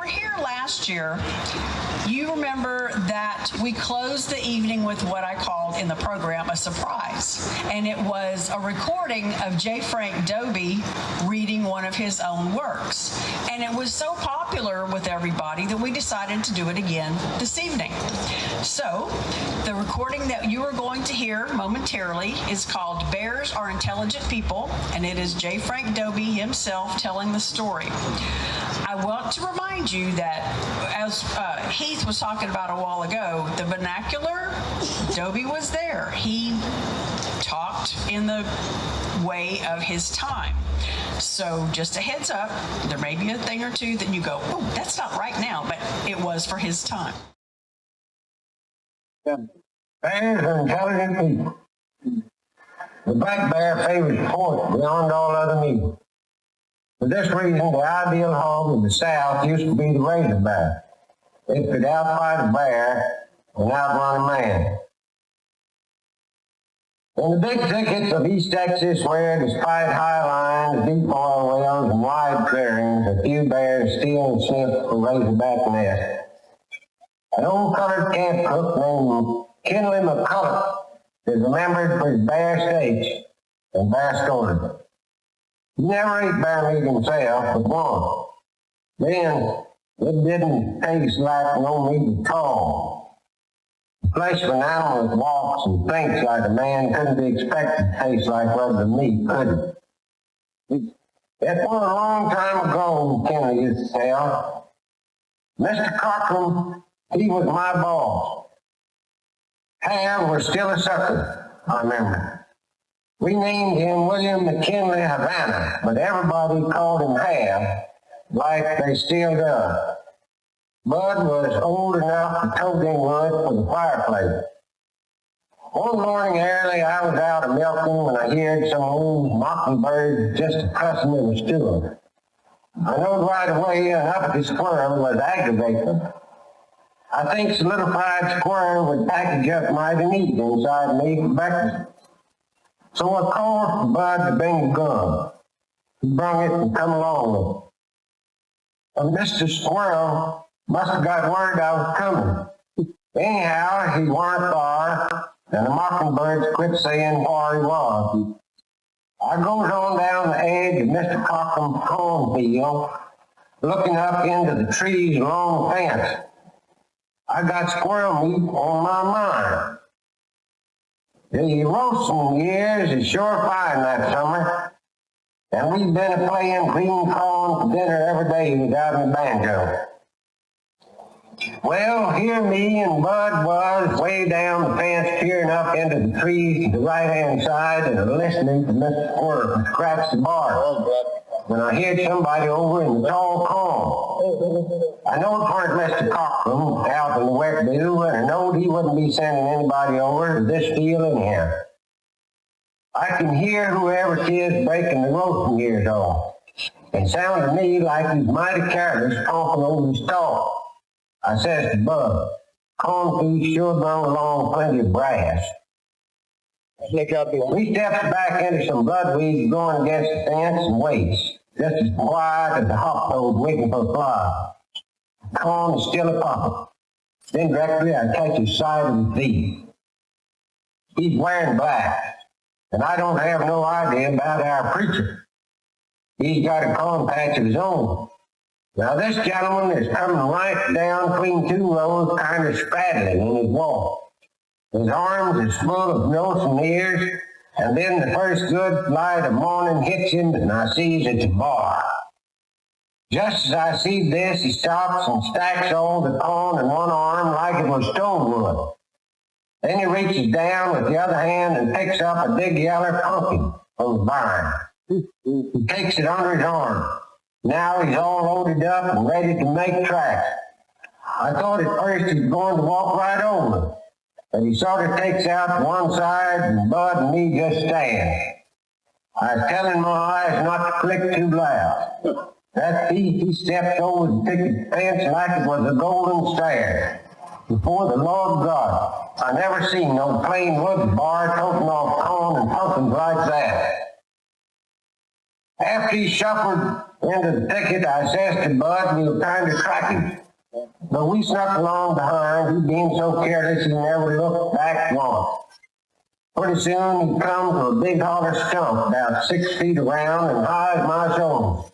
were here last year, you remember that we closed the evening with what I called in the program a surprise. And it was a recording of J Frank Dobie reading one of his own works. And it was so popular with everybody that we decided to do it again this evening. So the recording that you are going to hear momentarily is called Bears Are Intelligent People, and it is J Frank Dobie himself telling the story. I want to remind you that, as Heath was talking about a while ago, the vernacular, Dobie was there. He talked in the way of his time. So just a heads up, there may be a thing or two that you go, oh, that's not right now, but it was for his time. Bears are intelligent people. The black bear favors sport beyond all other meat. For this reason, the ideal home of the South used to be the razorback. It could outfight a bear and outrun a man. In the big thickets of East Texas, where, despite high lines, deep oil wells, and wide clearings, a few bears steal and sniff for razorback nests, an old colored camp cook named McKinney is remembered for his bear steaks and bear stories. He never ate bear meat himself, but once. Then, it didn't taste like no meat at all. The flesh of an animal walks and thinks like a man couldn't be expected to taste like regular meat, could it? That was a long time ago, McKinney used to tell. Mr. Cochran, he was my boss. Ham was still a sucker, I remember. We named him William McKinley Havana, but everybody called him Ham, like they still do. Bud was old enough to tote in wood for the fireplace. One morning early, I was out a milking when I heard some old mockingbird just a cussing in the stool. I knowed right away an uppity squirrel was aggravating. I think solidified squirrel would package up mighty neat inside me for breakfast. So I called for Bud to bring the gun. He brung it and come along with it. Mr. Squirrel must have got word I was coming. Anyhow, he weren't far, and the mockingbirds quit saying where he was. I goes on down the edge of Mr. Cochran's cornfield, looking up into the trees along the fence. I got squirrel meat on my mind. The roasting years is sure fine that summer, and we've been a-playing green corn for dinner every day without a banjo. Well, here me and Bud was way down the fence, peering up into the trees to the right-hand side and listening to Mr. Squirrel scratch the bark. When I heard somebody over in the tall corn. I knowed it weren't Mr. Cochran out in the wet dew, and I knowed he wouldn't be sending anybody over to this field anyhow. I can hear whoever it is breaking the roasting gears off. It sounded to me like he's mighty careless stomping over the stalk. I says to Bud, cornfields sure bring along plenty of brass. We steps back into some bloodweeds growing against the fence and waits, just as quiet as a hop toad waiting for a fly. The corn is still a-popping. Then directly I catch a sight of his feet. He's wearing black, and I don't have no idea about our preacher. He's got a corn patch of his own. Now this gentleman is coming right down between two rows, kind of spraddling in his walk. His arms is full of nose and ears, and then the first good light of morning hits him, and I sees it's a bar. Just as I see this, he stops and stacks all the corn in one arm like it was stonewood. Then he reaches down with the other hand and picks up a big yellow pumpkin from the barn. He takes it under his arm. Now he's all loaded up and ready to make tracks. I thought at first he was going to walk right over, but he sort of takes out to one side, and Bud and me just stand. I was telling my eyes not to click too loud. That thief, he stepped over the picket fence like it was a golden stair. Before the Lord God, I never seen no plain wood bar toting off corn and pumpkins like that. After he shuffled Into the thicket, I says to Bud, we were trying to track him. But we snuck along behind, he being so careless he never looked back once. Pretty soon he come to a big holler stump about 6 feet around and high as my shoulder.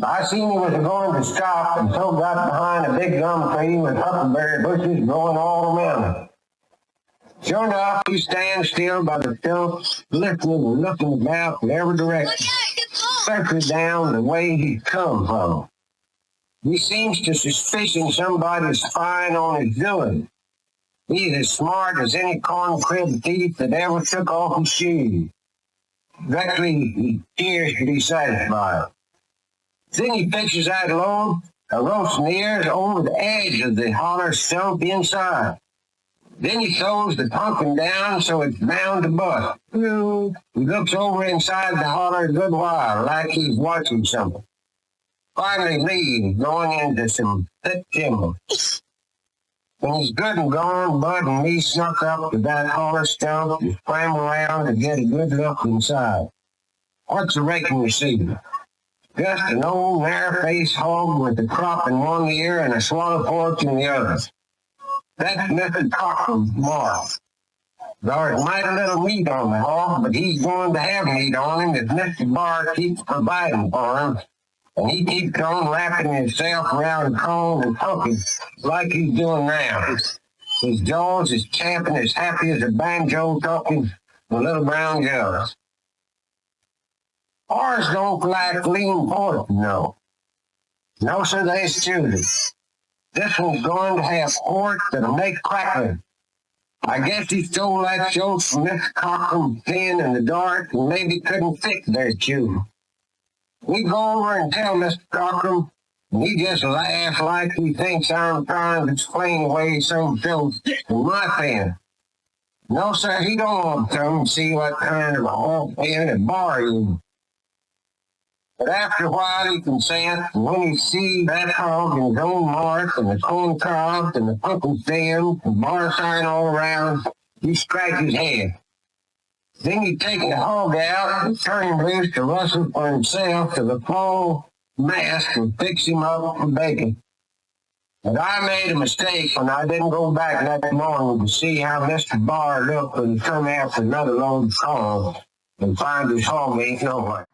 I seen he was going to stop and so got behind a big gum tree with huckleberry bushes growing all around it. Sure enough, he stands still by the stump, listening and looking about in every direction, especially down the way he come from. He seems to suspicion somebody's spying on his doings. He's as smart as any corn crib thief that ever took off his shoes. Directly he appears to be satisfied. Then he pitches that load of roasting ears over the edge of the holler stump inside. Then he throws the pumpkin down so it's bound to bust. He looks over inside the holler a good while, like he's watching something. Finally leaves, going into some thick timber. When he's good and gone, Bud and me snuck up to that holler stump and swam around to get a good look inside. What's the reckon you see? Just an old narrow-faced hog with a crop in one ear and a swallow porch in the other. That's Mr. Cochran's mark. There's mighty little meat on the hog, but he's going to have meat on him if Mr. Barr keeps providing for him. And he keeps on wrapping himself around the cone and poking like he's doing now. His jaws is champing as happy as a banjo talking the little brown jug. Ours don't like lean pork, no. No, sir, they's choosing. This one's going to have pork that'll make crackling. I guess he stole that show from Mr. Cochran's pen in the dark and maybe couldn't fix their chew. We go over and tell Mr. Cochran, and he just laughs like he thinks I'm trying to explain away some filth in my pen. No, sir, he don't want to come and see what kind of a hog pen and bar you. But after a while he consents, and when he sees that hog in his own mark and the corn cob and the pumpkin stem and bar sign all around, he scratches his head. Then he take the hog out and turn him loose to rustle for himself to the fall mask and fix him up for bacon. But I made a mistake when I didn't go back that morning to see how Mr. Barr looked when he come after another load of corn and find his hog ain't nowhere.